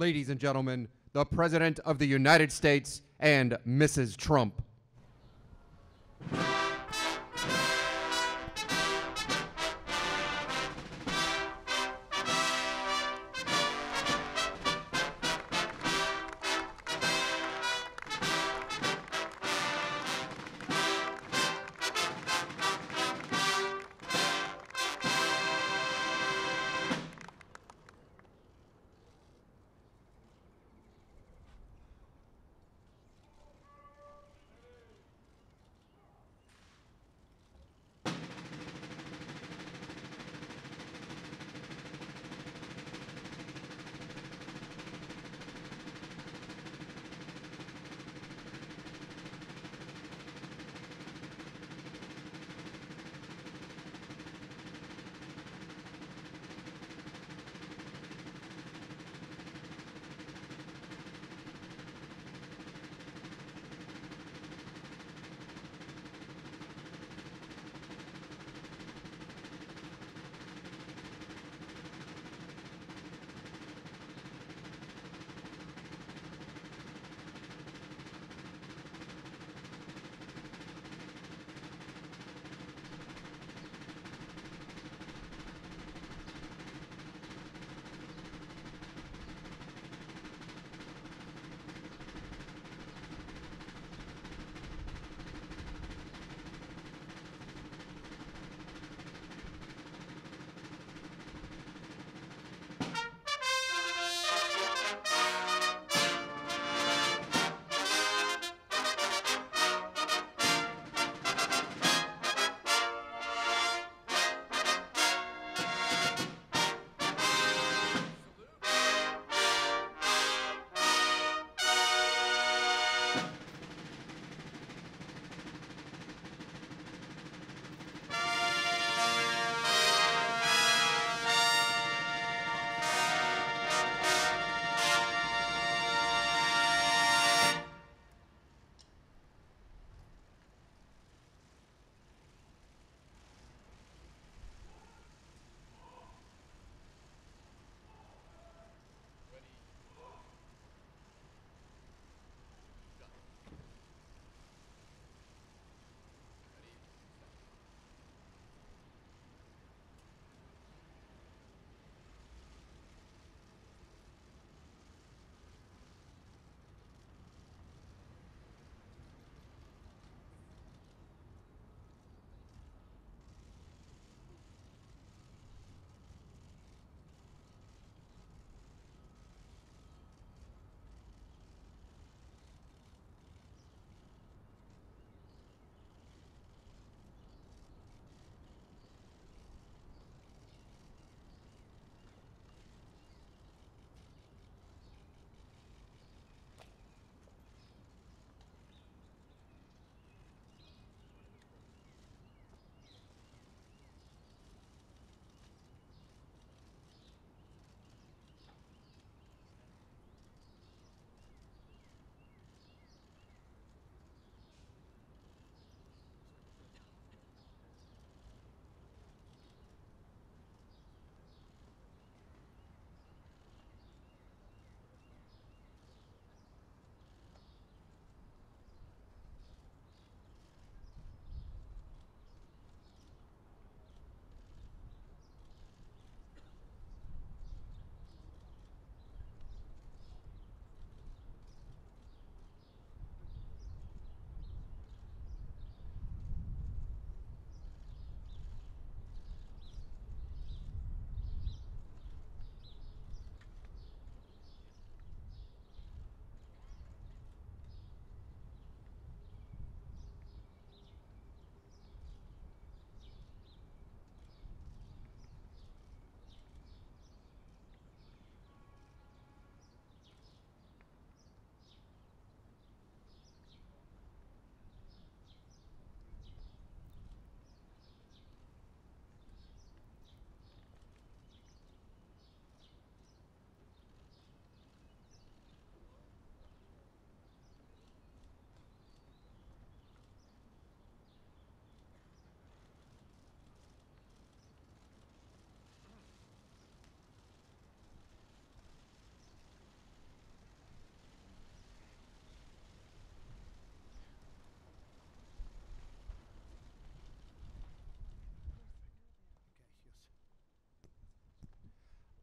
ladies and gentlemen, the President of the United States and Mrs. Trump.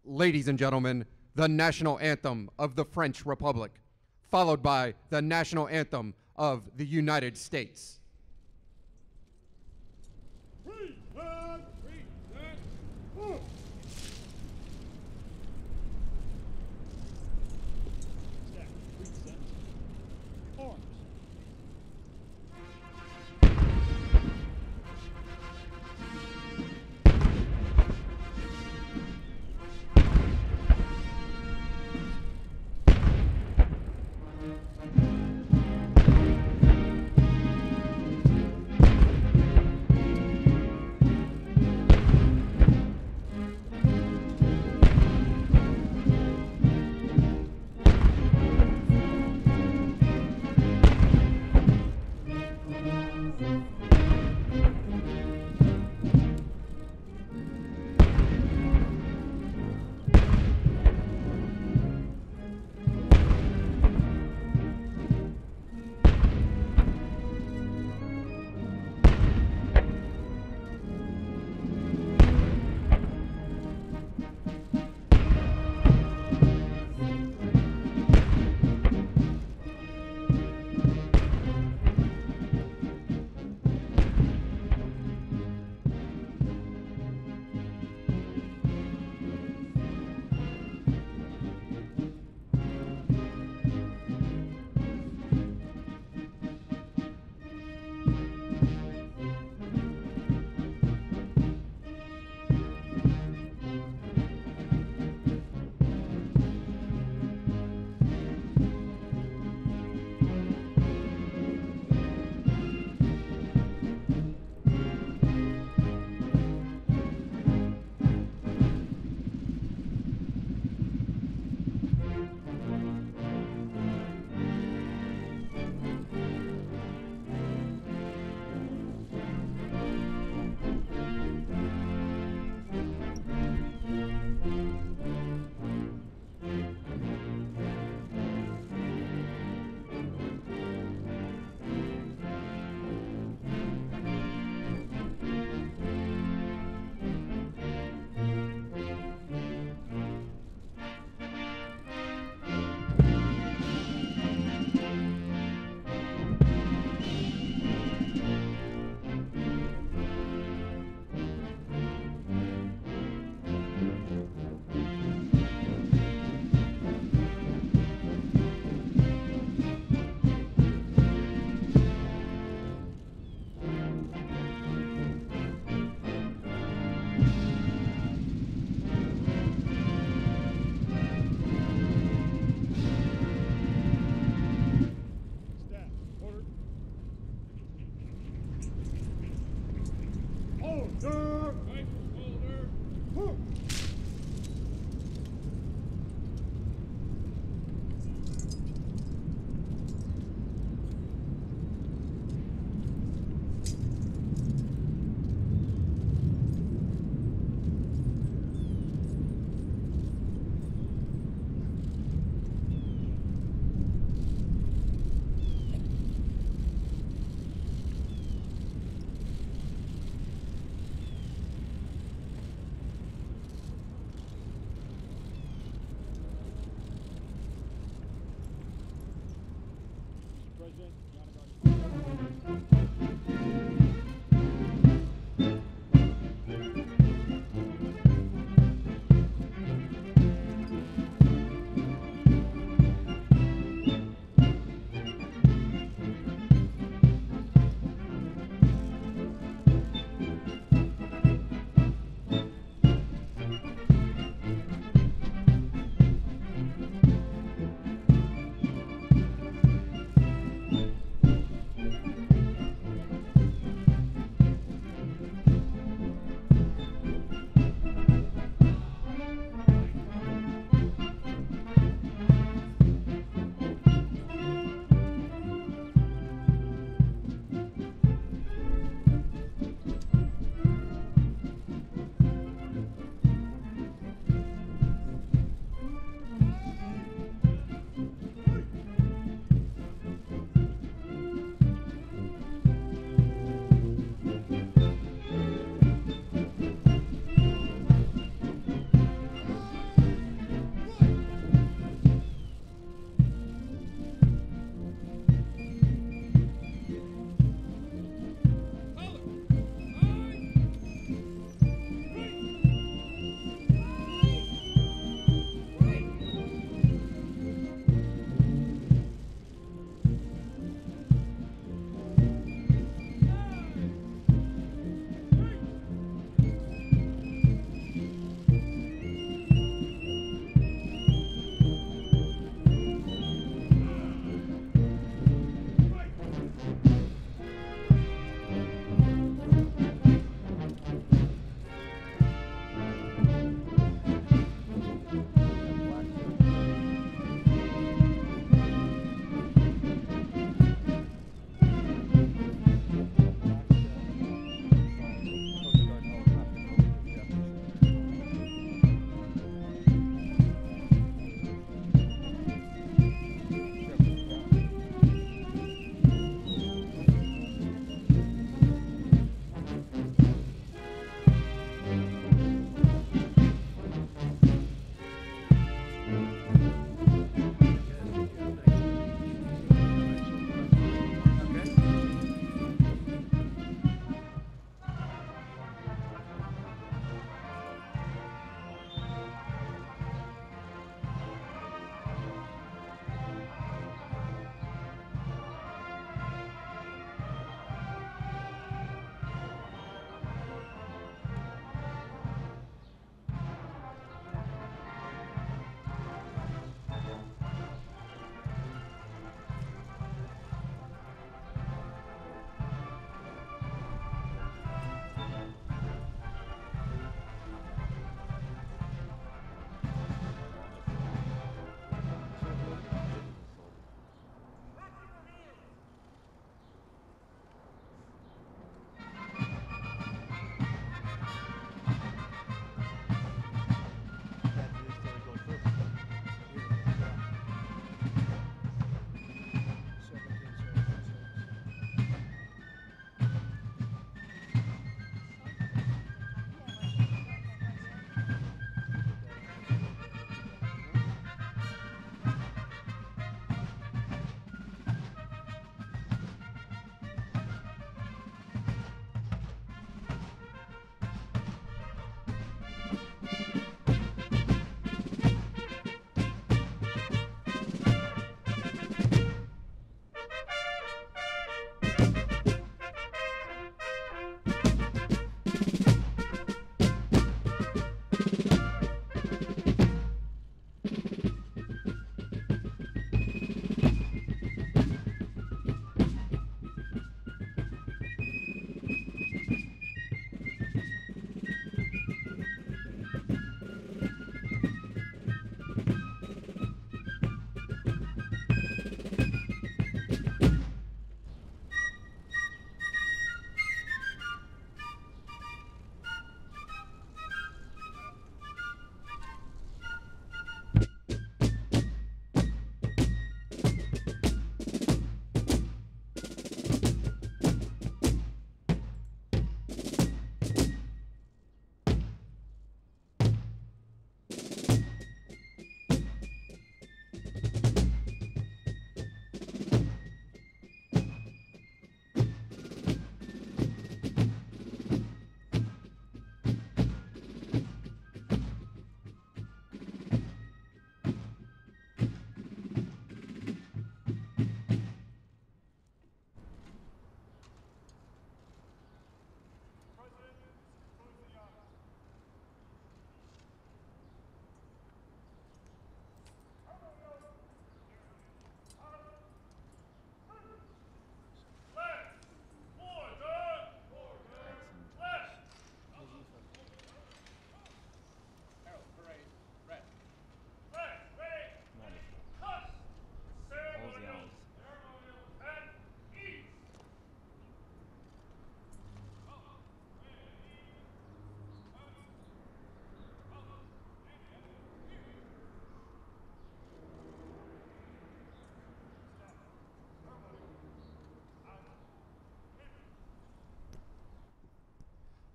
ladies and gentlemen, the national anthem of the French Republic, followed by the national anthem of the United States.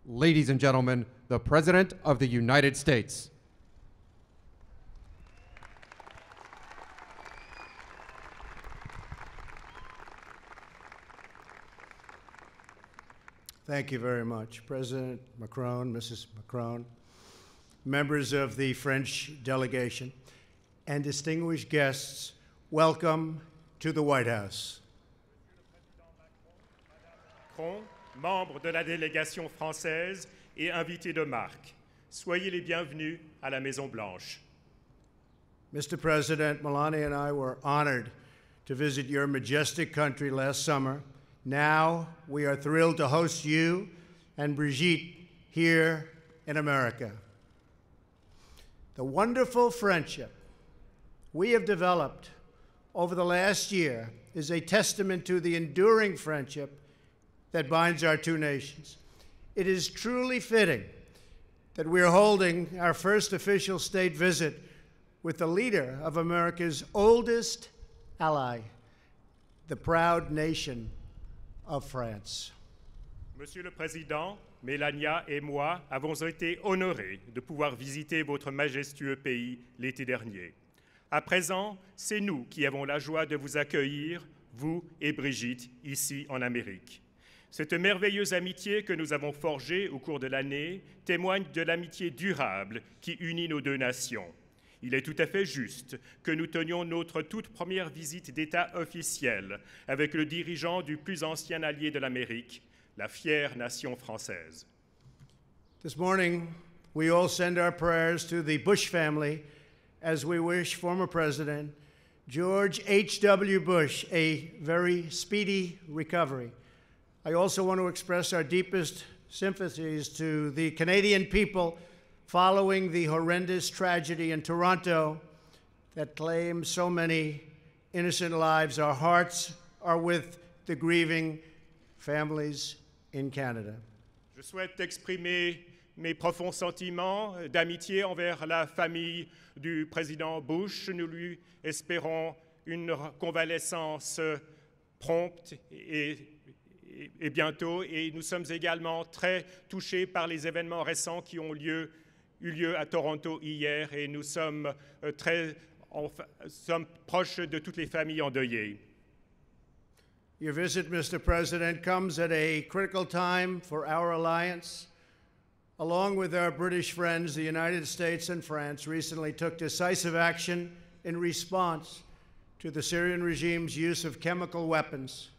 Ladies and gentlemen, the President of the United States. Thank you very much, President Macron, Mrs. Macron, members of the French delegation, and distinguished guests. Welcome to the White House. Macron, membre de la délégation française et invité de marque, soyez les bienvenus à la Maison-Blanche. Mr. President, Melania and I were honored to visit your majestic country last summer. Now we are thrilled to host you and Brigitte here in America. The wonderful friendship we have developed over the last year is a testament to the enduring friendship that binds our two nations. It is truly fitting that we are holding our first official state visit with the leader of America's oldest ally, the proud nation of France. Monsieur le Président, Melania et moi avons été honorés de pouvoir visiter votre majestueux pays l'été dernier. À présent, c'est nous qui avons la joie de vous accueillir, vous et Brigitte, ici en Amérique. Cette merveilleuse amitié que nous avons forgée au cours de l'année témoigne de l'amitié durable qui unit nos deux nations. Il est tout à fait juste que nous tenions notre toute première visite d'État officielle avec le dirigeant du plus ancien allié de l'Amérique, la fière nation française. This morning, we all send our prayers to the Bush family as we wish former President George H.W. Bush a very speedy recovery. I also want to express our deepest sympathies to the Canadian people following the horrendous tragedy in Toronto that claimed so many innocent lives. Our hearts are with the grieving families in Canada. Je souhaite exprimer mes profonds sentiments d'amitié envers la famille du président Bush. Nous lui espérons une convalescence prompte et bientôt. Et nous sommes également très touchés par les événements récents qui ont eu lieu à Toronto hier. Et nous sommes proches de toutes les familles endeuillées. Your visit, Mr. President, comes at a critical time for our alliance. Along with our British friends, the United States and France recently took decisive action in response to the Syrian regime's use of chemical weapons.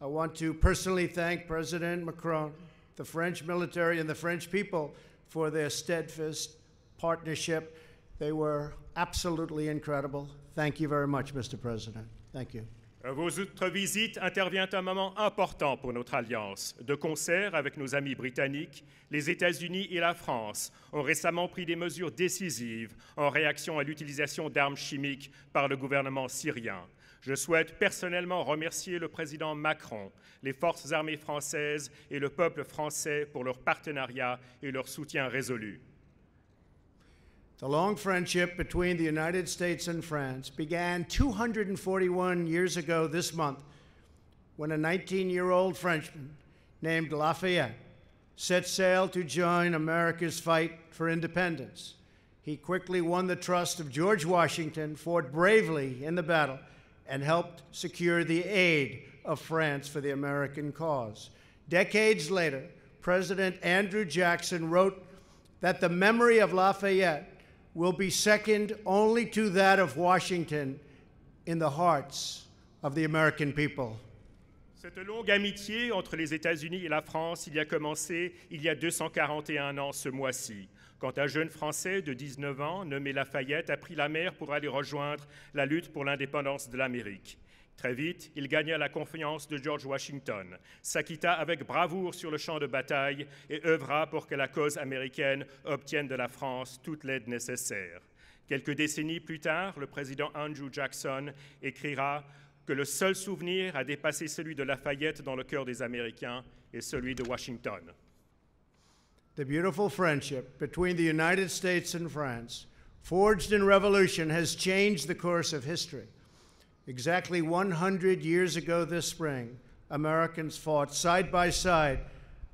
I want to personally thank President Macron, the French military, and the French people for their steadfast partnership. They were absolutely incredible. Thank you very much, Mr. President. Thank you. Votre visite intervient à un moment important pour notre alliance. De concert avec nos amis britanniques, les États-Unis et la France ont récemment pris des mesures décisives en réaction à l'utilisation d'armes chimiques par le gouvernement syrien. Je souhaite personnellement remercier le président Macron, les forces armées françaises et le peuple français pour leur partenariat et leur soutien résolu. The long friendship between the United States and France began 241 years ago this month when a 19-year-old Frenchman named Lafayette set sail to join America's fight for independence. He quickly won the trust of George Washington, fought bravely in the battle, and helped secure the aid of France for the American cause. Decades later, President Andrew Jackson wrote that the memory of Lafayette will be second only to that of Washington in the hearts of the American people. Cette longue amitié entre les États-Unis et la France a commencé il y a 241 ans ce mois-ci, quand un jeune Français de 19 ans, nommé Lafayette, a pris la mer pour aller rejoindre la lutte pour l'indépendance de l'Amérique. Très vite, il gagna la confiance de George Washington, s'acquitta avec bravoure sur le champ de bataille et œuvra pour que la cause américaine obtienne de la France toute l'aide nécessaire. Quelques décennies plus tard, le président Andrew Jackson écrira que le seul souvenir à dépasser celui de Lafayette dans le cœur des Américains est celui de Washington. The beautiful friendship between the United States and France, forged in revolution, has changed the course of history. Exactly 100 years ago this spring, Americans fought side by side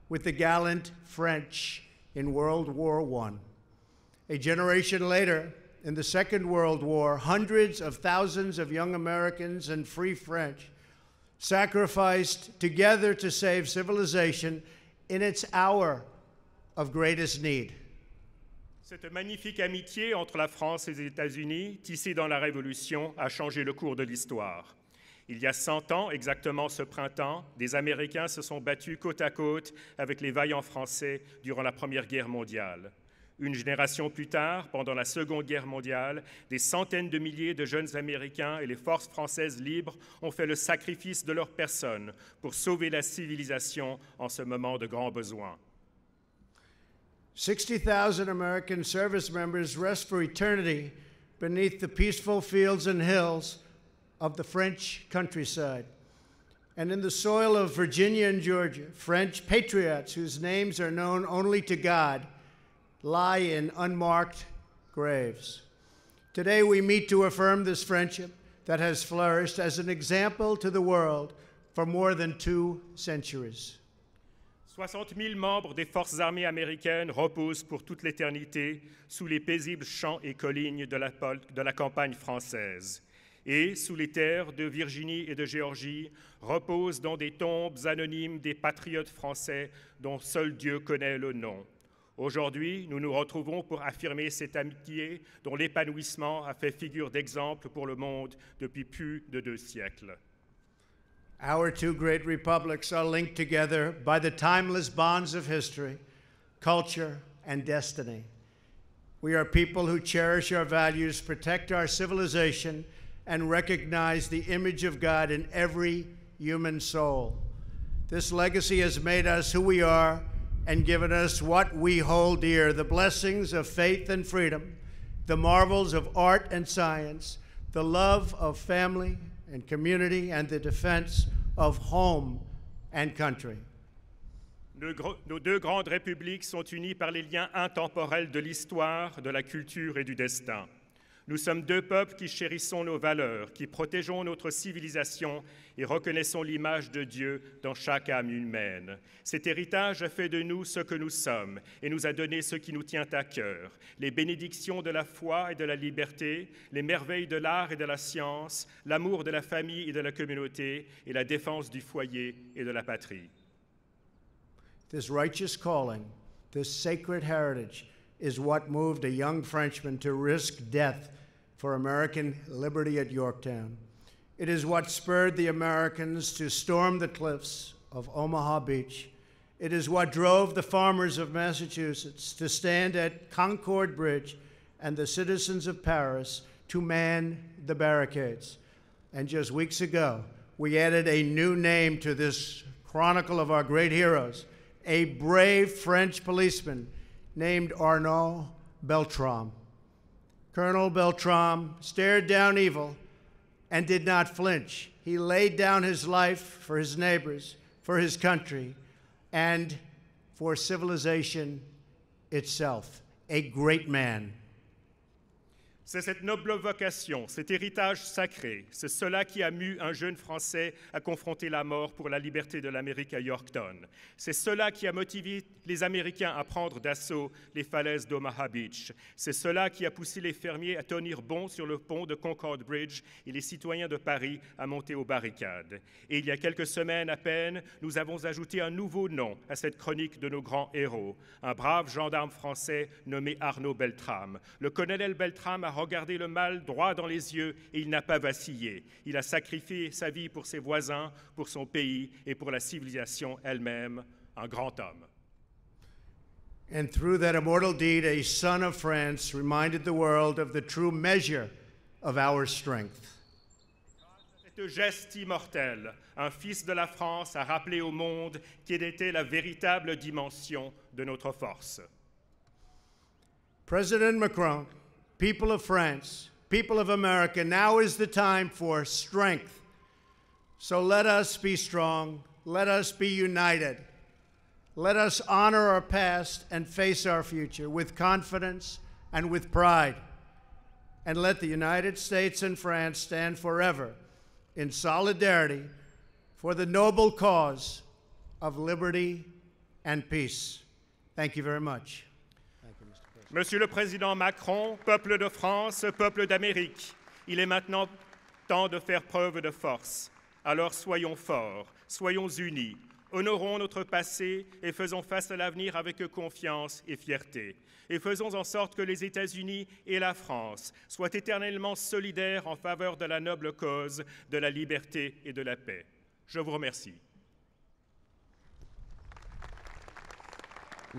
with the gallant French in World War I. A generation later, in the Second World War, hundreds of thousands of young Americans and free French sacrificed together to save civilization in its hour of greatest need. Cette magnifique amitié entre la France et les États-Unis, tissée dans la Révolution, a changé le cours de l'histoire. Il y a 100 ans, exactement ce printemps, des Américains se sont battus côte à côte avec les vaillants Français durant la Première Guerre mondiale. Une génération plus tard, pendant la Seconde Guerre mondiale, des centaines de milliers de jeunes Américains et les forces françaises libres ont fait le sacrifice de leur personne pour sauver la civilisation en ce moment de grand besoin. 60,000 American service members rest for eternity beneath the peaceful fields and hills of the French countryside. And in the soil of Virginia and Georgia, French patriots whose names are known only to God lie in unmarked graves. Today we meet to affirm this friendship that has flourished as an example to the world for more than 2 centuries. 60 000 membres des forces armées américaines reposent pour toute l'éternité sous les paisibles champs et collines de la campagne française. Et, sous les terres de Virginie et de Géorgie, reposent dans des tombes anonymes des patriotes français dont seul Dieu connaît le nom. Aujourd'hui, nous nous retrouvons pour affirmer cette amitié dont l'épanouissement a fait figure d'exemple pour le monde depuis plus de 2 siècles. Our 2 great republics are linked together by the timeless bonds of history, culture, and destiny. We are people who cherish our values, protect our civilization, and recognize the image of God in every human soul. This legacy has made us who we are and given us what we hold dear, the blessings of faith and freedom, the marvels of art and science, the love of family and community, and the defense of home and country. Nos 2 grandes républiques sont unies par les liens intemporels de l'histoire, de la culture et du destin. Nous sommes 2 peuples qui chérissons nos valeurs, qui protégeons notre civilisation et reconnaissons l'image de Dieu dans chaque âme humaine. Cet héritage a fait de nous ce que nous sommes et nous a donné ce qui nous tient à cœur, les bénédictions de la foi et de la liberté, les merveilles de l'art et de la science, l'amour de la famille et de la communauté et la défense du foyer et de la patrie. This righteous calling, this sacred heritage, is what moved a young Frenchman to risk death for American liberty at Yorktown. It is what spurred the Americans to storm the cliffs of Omaha Beach. It is what drove the farmers of Massachusetts to stand at Concord Bridge and the citizens of Paris to man the barricades. And just weeks ago, we added a new name to this chronicle of our great heroes, a brave French policeman named Arnaud Beltrame. Colonel Beltrame stared down evil and did not flinch. He laid down his life for his neighbors, for his country, and for civilization itself. A great man. C'est cette noble vocation, cet héritage sacré, c'est cela qui a mu un jeune Français à confronter la mort pour la liberté de l'Amérique à Yorktown. C'est cela qui a motivé les Américains à prendre d'assaut les falaises d'Omaha Beach. C'est cela qui a poussé les fermiers à tenir bon sur le pont de Concord Bridge et les citoyens de Paris à monter aux barricades. Et il y a quelques semaines à peine, nous avons ajouté un nouveau nom à cette chronique de nos grands héros, un brave gendarme français nommé Arnaud Beltrame. Le colonel Beltrame a regardé le mal droit dans les yeux et il n'a pas vacillé. Il a sacrifié sa vie pour ses voisins, pour son pays et pour la civilisation elle-même. Un grand homme. And through that immortal deed, a son of France reminded the world of the true measure of our strength. Ce geste immortel, un fils de la France a rappelé au monde quelle était la véritable dimension de notre force. President Macron, people of France, people of America, now is the time for strength. So let us be strong, let us be united. Let us honor our past and face our future with confidence and with pride. And let the United States and France stand forever in solidarity for the noble cause of liberty and peace. Thank you very much. Thank you, Mr. President. Monsieur le Président Macron, peuple de France, peuple d'Amérique, il est maintenant temps de faire preuve de force. Alors soyons forts, soyons unis, honorons notre passé et faisons face à l'avenir avec confiance et fierté. Et faisons en sorte que les États-Unis et la France soient éternellement solidaires en faveur de la noble cause de la liberté et de la paix. Je vous remercie.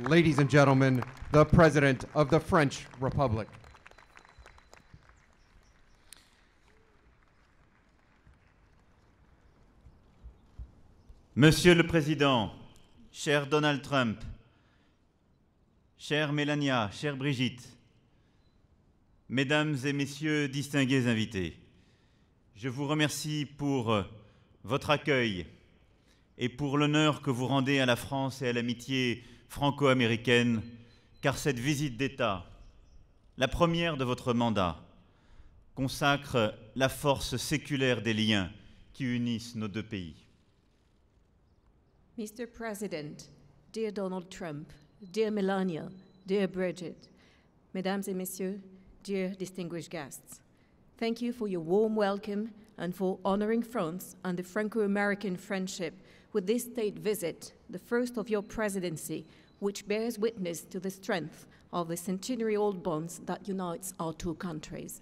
Ladies and gentlemen, the President of the French Republic. Monsieur le Président, cher Donald Trump, chère Melania, chère Brigitte, Mesdames et Messieurs distingués invités, je vous remercie pour votre accueil et pour l'honneur que vous rendez à la France et à l'amitié franco-américaine, car cette visite d'État, la première de votre mandat, consacre la force séculaire des liens qui unissent nos deux pays. Mr. President, dear Donald Trump, dear Melania, dear Brigitte, Mesdames et Messieurs, dear distinguished guests, thank you for your warm welcome and for honoring France and the Franco-American friendship with this state visit, the first of your presidency, which bears witness to the strength of the centenary-old bonds that unites our two countries.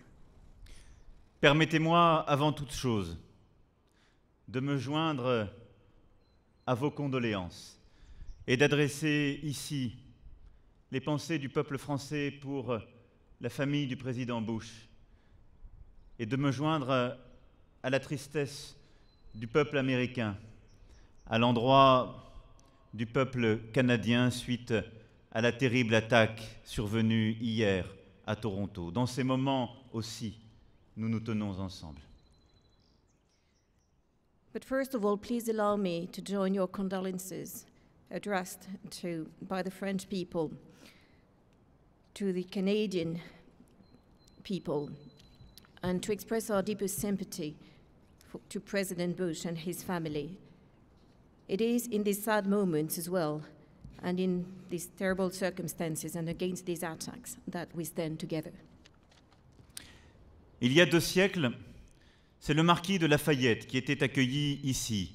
Permettez-moi, avant toute chose, de me joindre à vos condoléances et d'adresser ici les pensées du peuple français pour la famille du président Bush et de me joindre à la tristesse du peuple américain à l'endroit du peuple canadien suite à la terrible attaque survenue hier à Toronto. Dans ces moments aussi, nous nous tenons ensemble. But first of all, please allow me to join your condolences addressed by the French people to the Canadian people and to express our deepest sympathy to President Bush and his family. It is in these sad moments as well, and in these terrible circumstances and against these attacks, that we stand together. Il y a 2 siècles, c'est le marquis de Lafayette qui était accueilli ici,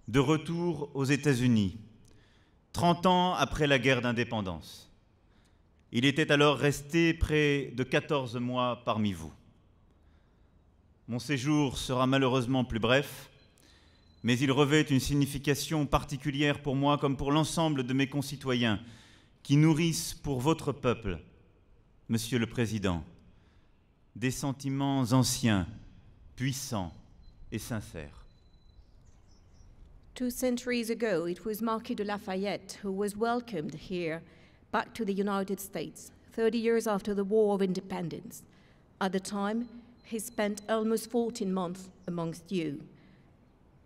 de retour aux États-Unis, 30 ans après la guerre d'indépendance. Il était alors resté près de 14 mois parmi vous. Mon séjour sera malheureusement plus bref, mais il revêt une signification particulière pour moi comme pour l'ensemble de mes concitoyens qui nourrissent pour votre peuple, Monsieur le Président, des sentiments anciens, puissants et sincères. 2 centuries ago, it was Marquis de Lafayette who was welcomed here back to the United States, 30 years after the War of Independence. At the time, he spent almost 14 months amongst you.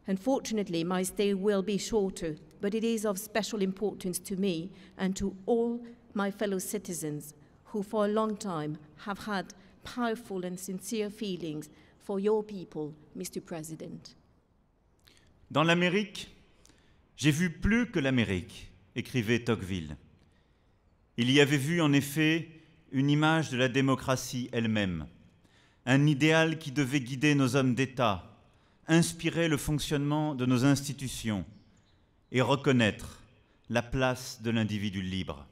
Unfortunately, my stay will be shorter, but it is of special importance to me and to all my fellow citizens who for a long time have had powerful and sincere feelings for your people, Mr. President. Dans l'Amérique, j'ai vu plus que l'Amérique, écrivait Tocqueville. Il y avait vu en effet une image de la démocratie elle-même, un idéal qui devait guider nos hommes d'État, inspirer le fonctionnement de nos institutions et reconnaître la place de l'individu libre.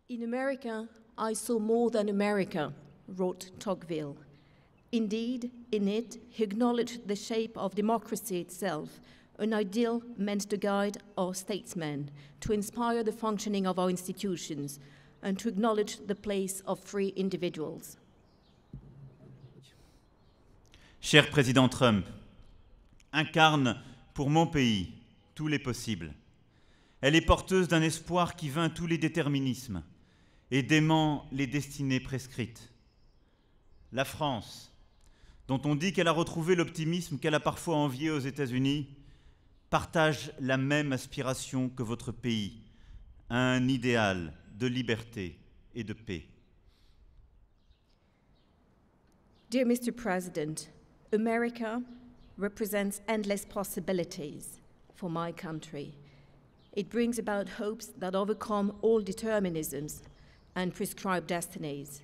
In America, I saw more than America, wrote Tocqueville. Indeed, in it, he acknowledged the shape of democracy itself, an ideal meant to guide our statesmen, to inspire the functioning of our institutions, and to acknowledge the place of free individuals. Cher Président Trump, incarne pour mon pays tous les possibles. Elle est porteuse d'un espoir qui vainc tous les déterminismes et dément les destinées prescrites. La France, dont on dit qu'elle a retrouvé l'optimisme qu'elle a parfois envié aux États-Unis, partage la même aspiration que votre pays, un idéal de liberté et de paix. Dear Mr. President, America represents endless possibilities for my country. It brings about hopes that overcome all determinisms and prescribed destinies.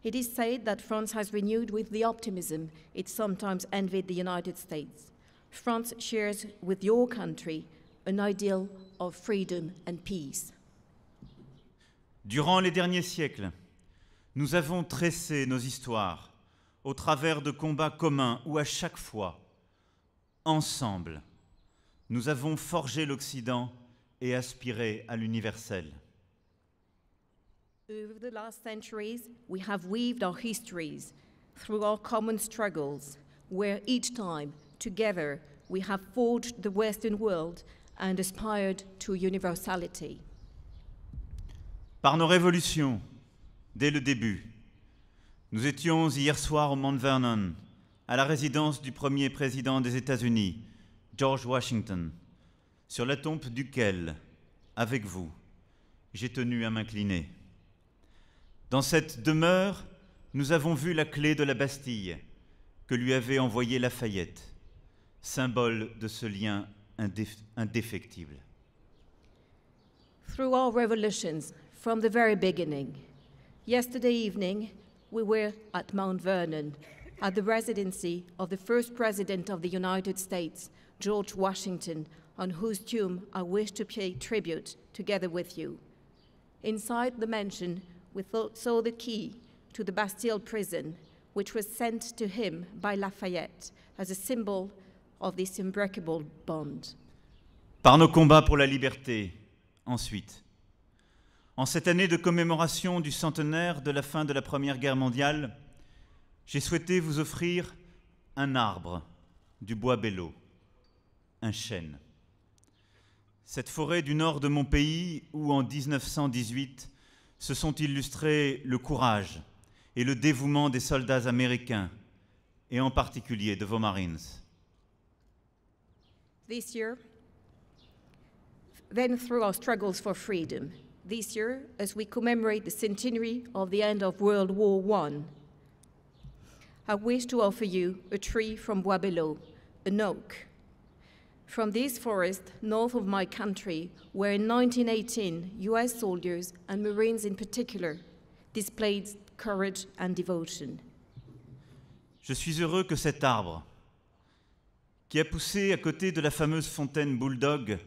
It is said that France has renewed with the optimism it sometimes envied the United States. France shares with your country an ideal of freedom and peace. Durant les derniers siècles, nous avons tressé nos histoires au travers de combats communs où à chaque fois, ensemble, nous avons forgé l'Occident et aspiré à l'universel. Over the last centuries, we have weaved our histories through our common struggles, where each time, together, we have forged the Western world and aspired to universality. Par nos révolutions, dès le début, nous étions hier soir au Mount Vernon, à la résidence du premier président des États-Unis, George Washington, sur la tombe duquel, avec vous, j'ai tenu à m'incliner. Dans cette demeure, nous avons vu la clé de la Bastille que lui avait envoyée Lafayette, symbole de ce lien indéfectible. Through our revolutions, from the very beginning, yesterday evening, we were at Mount Vernon, at the residency of the first President of the United States, George Washington, on whose tomb I wish to pay tribute together with you. Inside the mansion, we saw the key to the Bastille prison, which was sent to him by Lafayette as a symbol of this unbreakable bond. Par nos combats pour la liberté, ensuite. En cette année de commémoration du centenaire de la fin de la Première Guerre mondiale, j'ai souhaité vous offrir un arbre du bois bello, un chêne. Cette forêt du nord de mon pays où, en 1918, se sont illustrés le courage et le dévouement des soldats américains, et en particulier de vos Marines. This year, then through our struggles for freedom, this year, as we commemorate the centenary of the end of World War I, I wish to offer you a tree from Bois Bello, an oak. From this forest, north of my country, where in 1918, US soldiers and Marines in particular displayed courage and devotion. Je suis heureux que cet arbre, qui a poussé à côté de la fameuse fontaine Bulldog,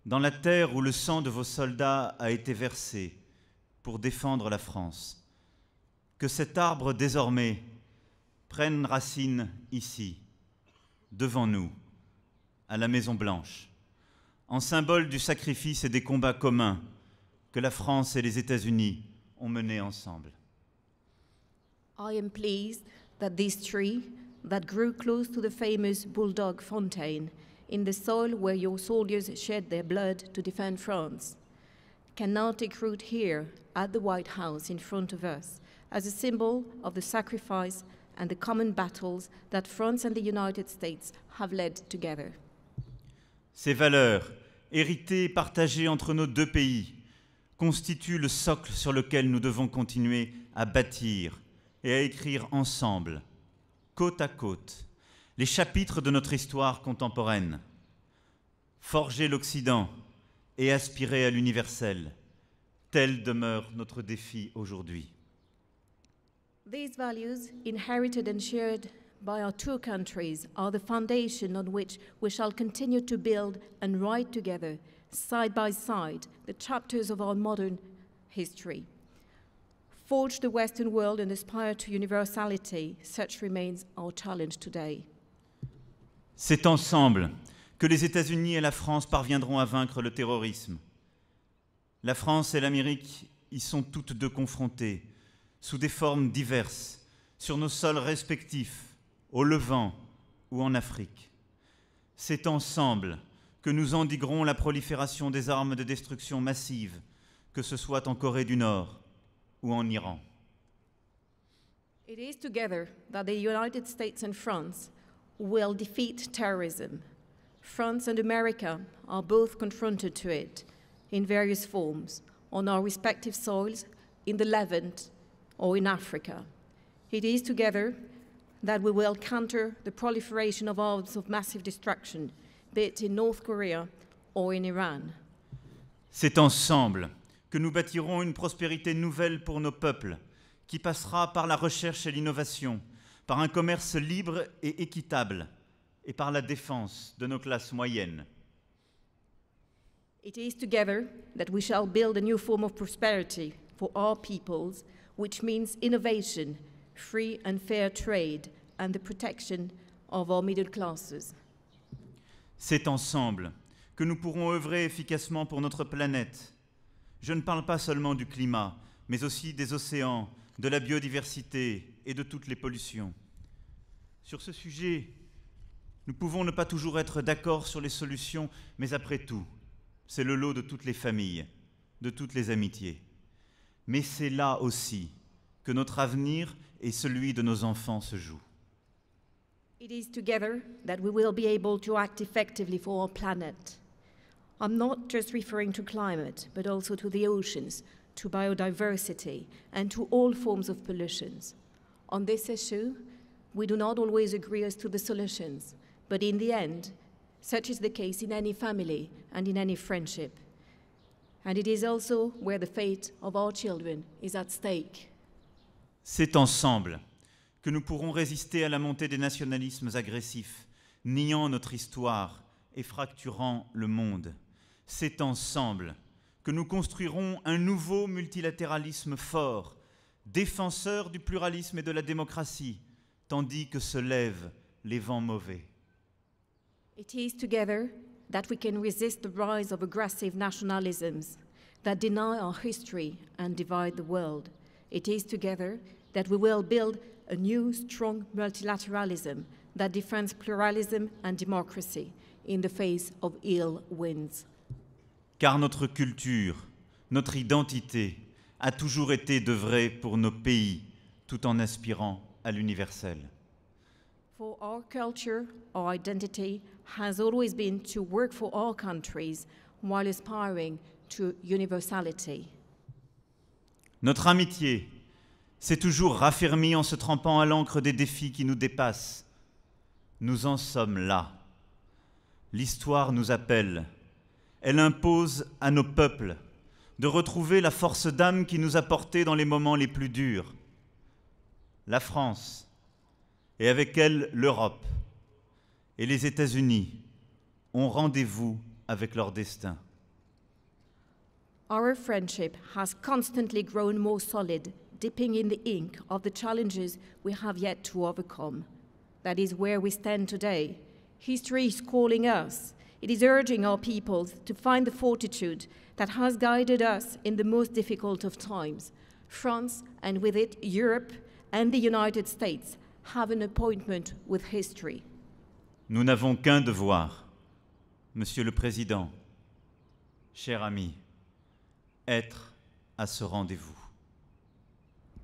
dans la terre où le sang de vos soldats a été versé pour défendre la France, que cet arbre désormais prenne racine ici, devant nous, à la Maison Blanche, en symbole du sacrifice et des combats communs que la France et les États-Unis ont menés ensemble. I am pleased that this tree that grew close to the famous Bulldog Fountain in the soil where your soldiers shed their blood to defend France can now take root here at the White House in front of us as a symbol of the sacrifice and the common battles that France and the United States have led together. Ces valeurs, héritées et partagées entre nos deux pays, constituent le socle sur lequel nous devons continuer à bâtir et à écrire ensemble, côte à côte, les chapitres de notre histoire contemporaine. Forger l'Occident et aspirer à l'universel, tel demeure notre défi aujourd'hui. These values, inherited and shared by our two countries, are the foundation on which we shall continue to build and write together, side by side, the chapters of our modern history. Forge the Western world and aspire to universality, such remains our challenge today. C'est ensemble que les États-Unis et la France parviendront à vaincre le terrorisme. La France et l'Amérique y sont toutes deux confrontées, sous des formes diverses, sur nos sols respectifs, au Levant ou en Afrique. C'est ensemble que nous endiguerons la prolifération des armes de destruction massive, que ce soit en Corée du Nord ou en Iran. It is together that the United States and France will defeat terrorism. France and America are both confronted to it in various forms on our respective soils, in the Levant or in Africa. It is together that we will counter the proliferation of arms of massive destruction, be it in North Korea or in Iran. C'est ensemble que nous bâtirons une prospérité nouvelle pour nos peuples, qui passera par la recherche et l'innovation, par un commerce libre et équitable, et par la défense de nos classes moyennes. It is together that we shall build a new form of prosperity for our peoples, which means innovation, free and fair trade, and the protection of our middle classes. C'est ensemble que nous pourrons œuvrer efficacement pour notre planète. Je ne parle pas seulement du climat, mais aussi des océans, de la biodiversité et de toutes les pollutions. Sur ce sujet, nous pouvons ne pas toujours être d'accord sur les solutions, mais après tout, c'est le lot de toutes les familles, de toutes les amitiés. Mais c'est là aussi que notre avenir et celui de nos enfants se jouent. It is together that we will be able to act effectively for our planet. I'm not just referring to climate, but also to the oceans, to biodiversity, and to all forms of pollutions. On this issue, we do not always agree as to the solutions, but in the end, such is the case in any family and in any friendship. And it is also where the fate of our children is at stake. C'est ensemble que nous pourrons résister à la montée des nationalismes agressifs, niant notre histoire et fracturant le monde. C'est ensemble que nous construirons un nouveau multilatéralisme fort, défenseur du pluralisme et de la démocratie, tandis que se lèvent les vents mauvais. It is together that we can resist the rise of aggressive nationalisms that deny our history and divide the world. It is together that we will build a new, strong multilateralism that defends pluralism and democracy in the face of ill winds. Car notre culture, notre identité a toujours été d'œuvrer pour nos pays, tout en aspirant à l'universel. For our culture, our identity has always been to work for our countries while aspiring to universality. Notre amitié s'est toujours raffermie en se trempant à l'encre des défis qui nous dépassent. Nous en sommes là. L'histoire nous appelle. Elle impose à nos peuples de retrouver la force d'âme qui nous a portés dans les moments les plus durs. La France, et avec elle l'Europe, et les États-Unis ont rendez-vous avec leur destin. Our friendship has constantly grown more solid, dipping in the ink of the challenges we have yet to overcome. That is where we stand today. History is calling us. It is urging our peoples to find the fortitude that has guided us in the most difficult of times. France, and with it Europe and the United States, have an appointment with history. Nous n'avons qu'un devoir, Monsieur le Président, cher ami, être à ce rendez-vous.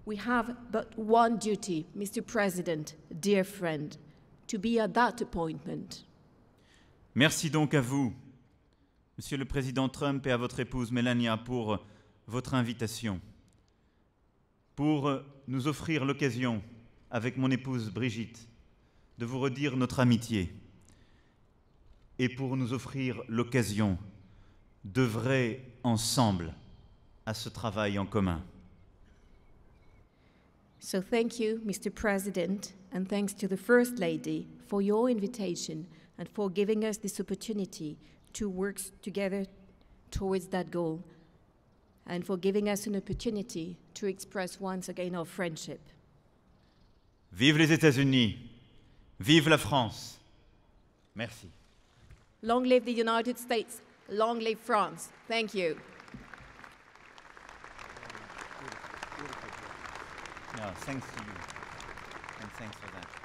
We have but one duty, Mr. President, dear friend, to be at that appointment. Merci donc à vous, Monsieur le Président Trump, et à votre épouse Melania pour votre invitation, pour nous offrir l'occasion, avec mon épouse Brigitte, de vous redire notre amitié et pour nous offrir l'occasion d'œuvrer ensemble à ce travail en commun. So thank you, Mr. President, and thanks to the First Lady for your invitation and for giving us this opportunity to work together towards that goal, and for giving us an opportunity to express once again our friendship. Vive les États-Unis, vive la France. Merci. Long live the United States, long live France. Thank you. No, thanks to you, and thanks for that.